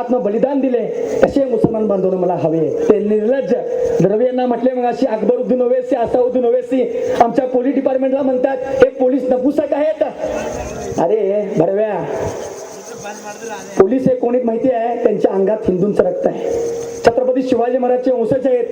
हुतात्मा बलिदान दिले तसे मुसलमान बांधव मला हवे. ते निर्लज्ज द्रव्य यांना म्हटले मग अशी अकबरुद्दीन ओवैसी, असाउद्दीन ओवैसी आमच्या पोलीस डिपार्टमेंटला म्हणतात हे पोलीस नपुसक आहेत. अरे भडव्या, पोलीस हे कोणीच माहिती आहे, त्यांच्या अंगात हिंदूंचं रक्त आहे. छत्रपती शिवाजी महाराजचे वंशज आहेत.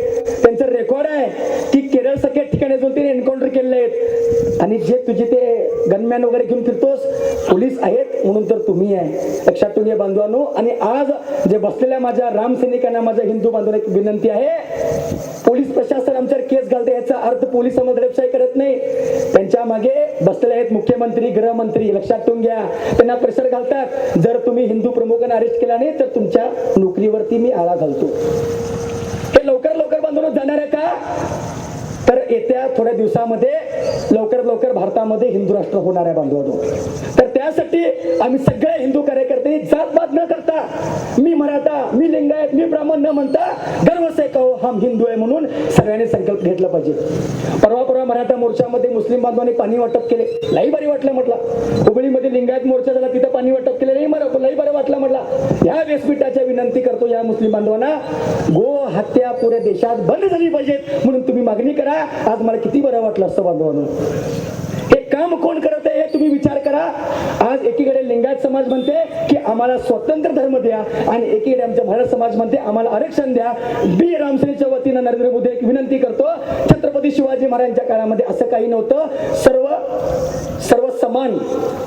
त्यांचं रेकॉर्ड आहे की केरळ सगळ्या ठिकाणी जाऊन ते एन्काउंटर केलेले आहेत. आणि जे तुझे ते गनमॅन वगैरे घेऊन फिरतोस पोलीस आहेत म्हणून तर तुम्ही आहे. लक्षात ठेवून बांधवांनो. आणि आज जे बसलेल्या माझ्या रामसैनिकांना, माझ्या हिंदू बांधवांना एक विनंती आहे, पोलीस प्रशासन आमच्यावर केस घालते याचा अर्थ पोलिसांमध्ये दडपशाही करत नाही. त्यांच्या मागे बसलेले आहेत मुख्यमंत्री, गृहमंत्री. लक्षात ठेवून घ्या, त्यांना प्रेशर घालतात. जर तुम्ही हिंदू प्रमुखांना अरेस्ट केला नाही तर तुमच्या नोकरीवरती मी आळा घालतो. हे लवकर लवकर बांधून जाणार आहे का? तर येत्या थोड्या दिवसामध्ये लवकरात लवकर भारतामध्ये हिंदू राष्ट्र होणार आहे बांधवांनो. तर त्यासाठी आम्ही सगळे हिंदू कार्यकर्ते जातपात न करता, मी मराठा, मी लिंगायत, मी ब्राह्मण न म्हणता गर्व से कहो हम हिंदू आहे म्हणून सगळ्यांनी संकल्प घेतला पाहिजे. परवा मराठा मोर्चामध्ये मुस्लिम बांधवांनी पाणी वाटप केले, लई बरी वाटलं म्हटलं. हुबळीमध्ये लिंगायत मोर्चा झाला, तिथं पाणी वाटप केले, लई बरं वाटलं म्हटलं. या व्यासपीठाच्या विनंती करतो या मुस्लिम बांधवांना, गो हत्या पुऱ्या देशात बंद झाली पाहिजे म्हणून तुम्ही मागणी करा. आज मला किती बरं वाटलं असतं बांधवांनो. हे काम कोण करत आहे हे तुम्ही विचार करा. आज एकीकडे लिंगायत समाज म्हणते की आम्हाला स्वतंत्र धर्म द्या आणि एकीकडे आमचा मराठा समाज म्हणते आम्हाला आरक्षण द्या. बी रामसेनेच्या वतीनं नरेंद्र मोदी एक विनंती करतो, छत्रपती शिवाजी महाराजांच्या काळामध्ये असं काही नव्हतं. सर्व समान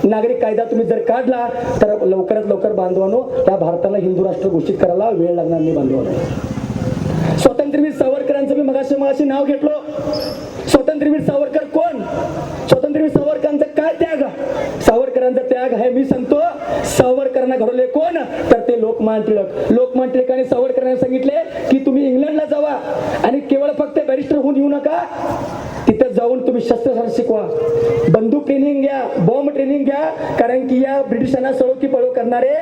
नागरिक कायदा तुम्ही जर काढला तर लवकरात लवकर बांधवांनो या भारताला हिंदू राष्ट्र घोषित करायला वेळ लागणार नाही बांधवांनो. स्वातंत्र्यवीर सावरकरांचं मी मगाशी नाव घेतलो. स्वातंत्र्यवीर सावरकर कोण? स्वातंत्र्यवीर सावरकरांचा काय त्याग? सावरकरांचा त्याग आहे मी सांगतो. सावरकरांना घडवले कोण? तर ते लोकमान्य टिळक. लोकमान्य टिळकांनी सावरकरांना सांगितले की तुम्ही इंग्लंडला जावा आणि केवळ फक्त बॅरिस्टर होऊन येऊ नका, तिथं जाऊन तुम्ही शस्त्रशास्त्र शिकवा, बंदूक ट्रेनिंग घ्या, बॉम्ब ट्रेनिंग घ्या. कारण की या ब्रिटिशांना सळो की पळो करणारे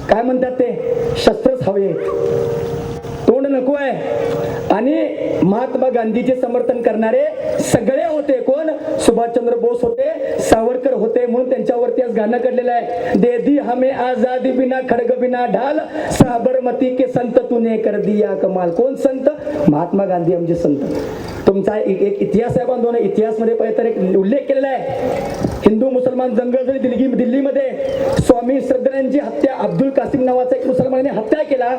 काय म्हणतात ते शस्त्रच हवे, तोंड नको आहे. आणि महात्मा गांधीचे समर्थन करणारे सगळे होते. कोण? सुभाषचंद्र बोस होते, सावरकर होते. म्हणून त्यांच्यावरती आज गाणं काढलेलं आहे, दे दी हमें आजादी बिना खडग बिना ढाल, साबरमती के संत तूने कर दिया कमाल. कोण संत? महात्मा गांधी आमचे संत. तुमचा एक इतिहास आहे बांधवांनो. इतिहासमध्ये तर एक उल्लेख केलेला आहे, हिंदू मुसलमान दंगल झाली दिल्लीमध्ये. स्वामी श्रद्धांची हत्या, अब्दुल कासिम नावाचा एक मुसलमानाने हत्या केला.